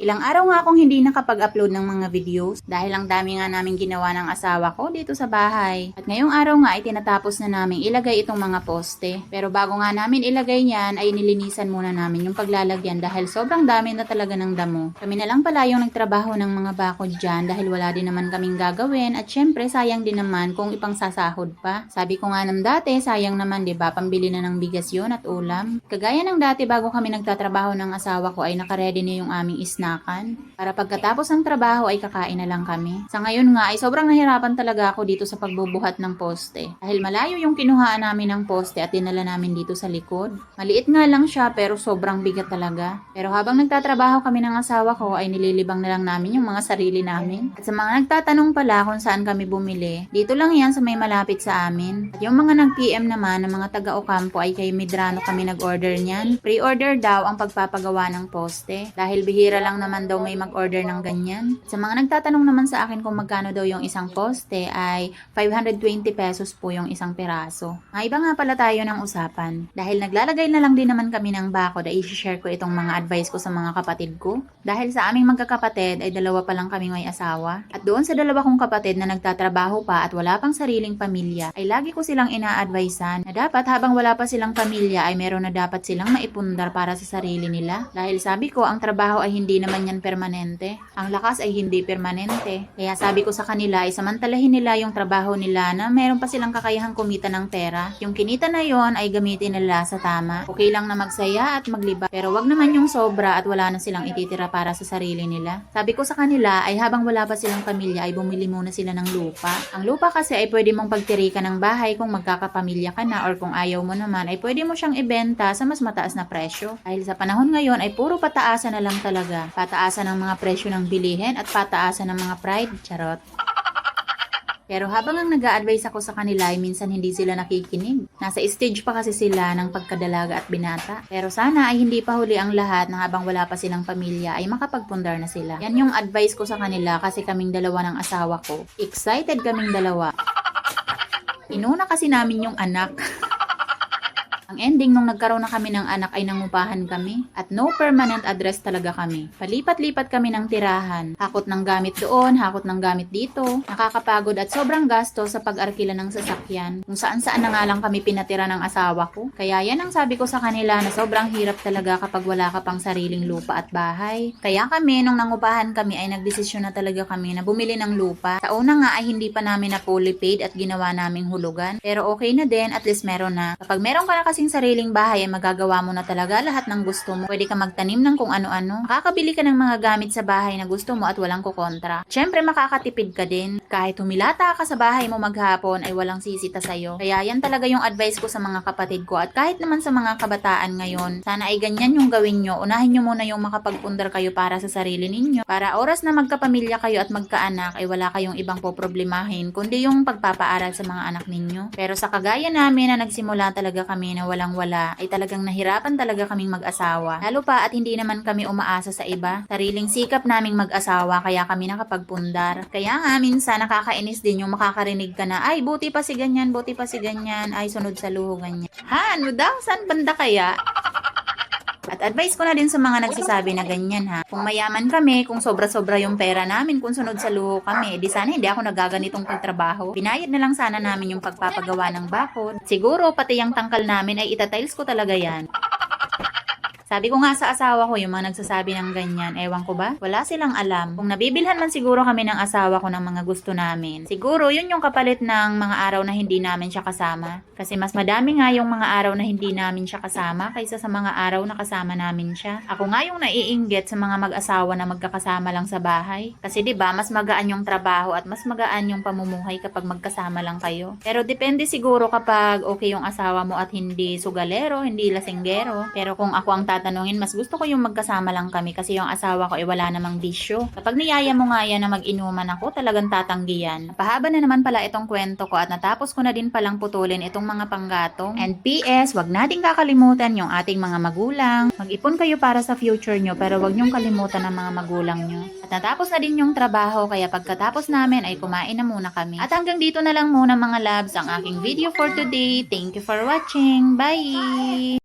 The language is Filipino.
Ilang araw nga akong hindi nakapag-upload ng mga videos dahil ang dami nga namin ginawa ng asawa ko dito sa bahay. At ngayong araw nga ay tinatapos na namin ilagay itong mga poste. Pero bago nga namin ilagay yan ay nilinisan muna namin yung paglalagyan dahil sobrang dami na talaga ng damo. Kami na lang pala yung nagtrabaho ng mga bakod dyan dahil wala din naman kaming gagawin at syempre sayang din naman kung ipang sasahod pa. Sabi ko nga ng dati, sayang naman 'di ba, pambili na ng bigas yun at ulam. Kagaya ng dati bago kami nagtatrabaho ng asawa ko ay nakaredy na yung aming isnakan. Para pagkatapos ng trabaho ay kakain na lang kami. Sa ngayon nga ay sobrang nahirapan talaga ako dito sa pagbubuhat ng poste. Dahil malayo yung kinuhaan namin ng poste at dinala namin dito sa likod. Maliit nga lang siya pero sobrang bigat talaga. Pero habang nagtatrabaho kami ng asawa ko ay nililibang na lang namin yung mga sarili namin. At sa mga nagtatanong pala kung saan kami bumili, dito lang yan sa may malapit sa amin. At yung mga nag-PM naman ng mga taga-Ocampo ay kay Medrano kami nag-order niyan. Pre-order daw ang pagpapagawa ng poste. Dahil bihira lang naman daw may mag-order ng ganyan. Sa mga nagtatanong naman sa akin kung magkano daw yung isang poste ay 520 pesos po yung isang piraso. Iba nga pala tayo ng usapan. Dahil naglalagay na lang din naman kami ng bakod ay i-share ko itong mga advice ko sa mga kapatid ko. Dahil sa aming magkakapatid ay dalawa pa lang kami may asawa. At doon sa dalawa kong kapatid na nagtatrabaho pa at wala pang sariling pamilya ay lagi ko silang ina-advisean na dapat habang wala pa silang pamilya ay meron na dapat silang maipundar para sa sarili nila. Dahil sabi ko ang trabaho ay hindi naman yan permanente. Ang lakas ay hindi permanente. Kaya sabi ko sa kanila ay samantalahin nila yung trabaho nila na meron pa silang kakayahang kumita ng pera. Yung kinita na yon ay gamitin nila sa tama. Okay lang na magsaya at magliba pero wag naman yung sobra at wala na silang ititira para sa sarili nila. Sabi ko sa kanila ay habang wala pa silang pamilya ay bumili muna sila ng lupa. Ang lupa kasi ay pwede mong pagtirikan ng bahay kung magkakapamilya ka na or kung ayaw mo naman ay pwede mo siyang ibenta sa mas mataas na presyo. Dahil sa panahon ngayon ay puro pataasan na lang talaga. Pataasan ng mga presyo ng bilihin at pataasan ng mga pride. Charot. Pero habang ang nag-a-advise ako sa kanila ay minsan hindi sila nakikinig. Nasa stage pa kasi sila ng pagkadalaga at binata. Pero sana ay hindi pa huli ang lahat na habang wala pa silang pamilya ay makapagpundar na sila. Yan yung advice ko sa kanila kasi kaming dalawa ng asawa ko. Excited kaming dalawa. Inuna kasi namin yung anak. Ang ending nung nagkaroon na kami ng anak ay nangupahan kami at no permanent address talaga kami. Palipat-lipat kami ng tirahan. Hakot ng gamit doon, hakot ng gamit dito. Nakakapagod at sobrang gasto sa pag-arkila ng sasakyan. Kung saan-saan na nga lang kami pinatira ng asawa ko. Kaya yan ang sabi ko sa kanila na sobrang hirap talaga kapag wala ka pang sariling lupa at bahay. Kaya kami nung nangupahan kami ay nagdesisyon na talaga kami na bumili ng lupa. Sa una nga ay hindi pa namin na fully paid at ginawa naming hulugan. Pero okay na din, at least meron na. Kapag meron ka na kasing sariling bahay ay magagawa mo na talaga lahat ng gusto mo. Pwede ka magtanim ng kung ano-ano. Makakabili ka ng mga gamit sa bahay na gusto mo at walang kukontra. Siyempre makakatipid ka din. Kahit humilata ka sa bahay mo maghapon ay walang sisita sa'yo. Kaya yan talaga yung advice ko sa mga kapatid ko. At kahit naman sa mga kabataan ngayon, sana ay ganyan yung gawin nyo. Unahin nyo muna yung makapagpundar kayo para sa sarili ninyo. Para oras na magkapamilya kayo at magkaanak ay wala kayong ibang poproblemahin kundi yung pagpapaaral sa mga anak ninyo. Pero sa kagaya namin na nagsimula talaga kami na walang-wala, ay talagang nahirapan talaga kaming mag-asawa. Lalo pa at hindi naman kami umaasa sa iba. Sariling sikap naming mag-asawa kaya kami nakapagpundar. Kaya nga minsan nakakainis din yung makakarinig ka na, ay buti pa si ganyan, buti pa si ganyan, ay sunod sa luho ganyan. Han, daw, saan banda kaya? At advice ko na din sa mga nagsasabi na ganyan ha. Kung mayaman kami, kung sobra-sobra yung pera namin, kung sunod sa luho kami, di sana hindi ako nagaganitong pagtrabaho. Binayad na lang sana namin yung pagpapagawa ng bakod. Siguro pati yung tangkal namin ay itatiles ko talaga yan. Sabi ko nga sa asawa ko, yung mga nagsasabi ng ganyan, ewan ko ba? Wala silang alam. Kung nabibilhan man siguro kami ng asawa ko ng mga gusto namin, siguro yun yung kapalit ng mga araw na hindi namin siya kasama. Kasi mas madami nga yung mga araw na hindi namin siya kasama kaysa sa mga araw na kasama namin siya. Ako nga yung naiinggit sa mga mag-asawa na magkakasama lang sa bahay. Kasi 'di ba, mas magaan yung trabaho at mas magaan yung pamumuhay kapag magkasama lang kayo. Pero depende siguro kapag okay yung asawa mo at hindi sugalero, hindi lasinggero. Pero kung ako ang tatanungin, mas gusto ko yung magkasama lang kami kasi yung asawa ko ay wala namang bisyo. Kapag niyaya mo nga yan na mag-inuman ako, talagang tatanggihan. Pahaba na naman pala itong kwento ko at natapos ko na din palang putulin itong mga panggatong. And PS, wag nating kakalimutan yung ating mga magulang. Mag-ipon kayo para sa future nyo pero wag nyong kalimutan ang mga magulang nyo. At natapos na din yung trabaho kaya pagkatapos namin ay kumain na muna kami. At hanggang dito na lang muna mga loves ang aking video for today. Thank you for watching. Bye!